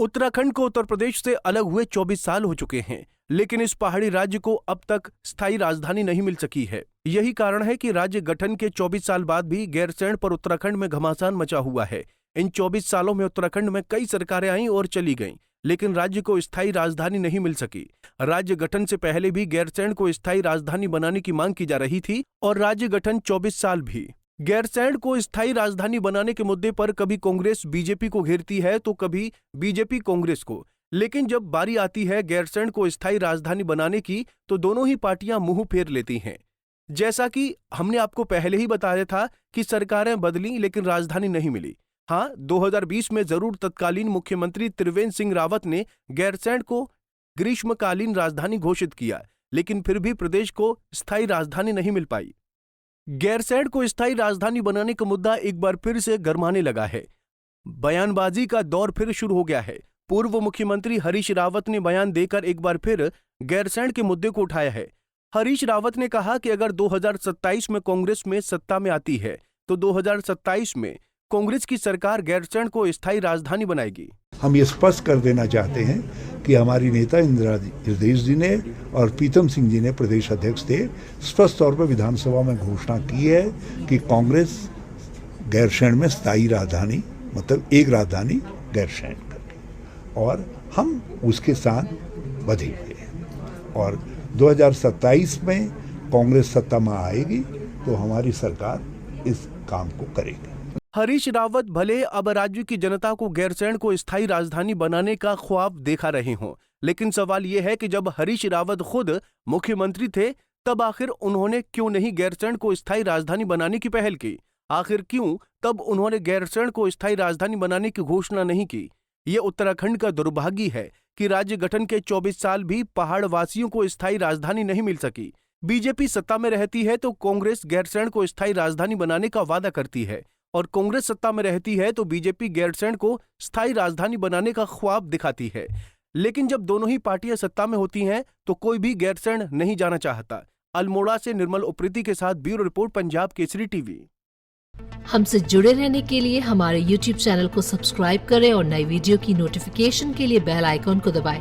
उत्तराखंड को उत्तर प्रदेश से अलग हुए 24 साल हो चुके हैं, लेकिन इस पहाड़ी राज्य को अब तक स्थायी राजधानी नहीं मिल सकी है। यही कारण है कि राज्य गठन के 24 साल बाद भी गैरसैंण पर उत्तराखंड में घमासान मचा हुआ है। इन 24 सालों में उत्तराखंड में कई सरकारें आईं और चली गईं, लेकिन राज्य को स्थायी राजधानी नहीं मिल सकी। राज्य गठन से पहले भी गैरसैंण को स्थायी राजधानी बनाने की मांग की जा रही थी और राज्य गठन 24 साल भी। गैरसैंण को स्थायी राजधानी बनाने के मुद्दे पर कभी कांग्रेस बीजेपी को घेरती है तो कभी बीजेपी कांग्रेस को, लेकिन जब बारी आती है गैरसैंण को स्थायी राजधानी बनाने की तो दोनों ही पार्टियां मुंह फेर लेती हैं। जैसा कि हमने आपको पहले ही बताया था कि सरकारें बदली लेकिन राजधानी नहीं मिली। हाँ, 2020 में जरूर तत्कालीन मुख्यमंत्री त्रिवेंद्र सिंह रावत ने गैरसैंण को ग्रीष्मकालीन राजधानी घोषित किया, लेकिन फिर भी प्रदेश को स्थायी राजधानी नहीं मिल पाई। गैरसैंण को स्थायी राजधानी बनाने का मुद्दा एक बार फिर से गरमाने लगा है। बयानबाजी का दौर फिर शुरू हो गया है। पूर्व मुख्यमंत्री हरीश रावत ने बयान देकर एक बार फिर गैरसैंण के मुद्दे को उठाया है। हरीश रावत ने कहा कि अगर 2027 में कांग्रेस में सत्ता में आती है तो 2027 में कांग्रेस की सरकार गैरसैंण को स्थायी राजधानी बनाएगी। हम ये स्पष्ट कर देना चाहते हैं कि हमारी नेता इंदिरा हृदयेश जी ने और प्रीतम सिंह जी ने प्रदेश अध्यक्ष थे, स्पष्ट तौर पर विधानसभा में घोषणा की है कि कांग्रेस गैरसैंण में स्थायी राजधानी मतलब एक राजधानी गैरसैंण करेगी और हम उसके साथ बधे हुए हैं। और 2027 में कांग्रेस सत्ता में आएगी तो हमारी सरकार इस काम को करेगी। हरीश रावत भले अब राज्य की जनता को गैरसैंण को स्थायी राजधानी बनाने का ख्वाब देखा रहे हों, लेकिन सवाल यह है कि जब हरीश रावत खुद मुख्यमंत्री थे तब आखिर उन्होंने क्यों नहीं गैरसैंण को स्थायी राजधानी बनाने की पहल की? आखिर क्यों तब उन्होंने गैरसैंण को स्थायी राजधानी बनाने की घोषणा नहीं की? ये उत्तराखंड का दुर्भाग्य है कि राज्य गठन के 24 साल भी पहाड़ वासियों को स्थायी राजधानी नहीं मिल सकी। बीजेपी सत्ता में रहती है तो कांग्रेस गैरसैंण को स्थायी राजधानी बनाने का वादा करती है और कांग्रेस सत्ता में रहती है तो बीजेपी गैरसैंण को स्थायी राजधानी बनाने का ख्वाब दिखाती है। लेकिन जब दोनों ही पार्टियां सत्ता में होती हैं तो कोई भी गैरसैंण नहीं जाना चाहता। अल्मोड़ा से निर्मल उप्रेती के साथ bureau report, Punjab Kesari TV. हमसे जुड़े रहने के लिए हमारे YouTube चैनल को सब्सक्राइब करें और नई वीडियो की नोटिफिकेशन के लिए बेल आइकॉन को दबाएं।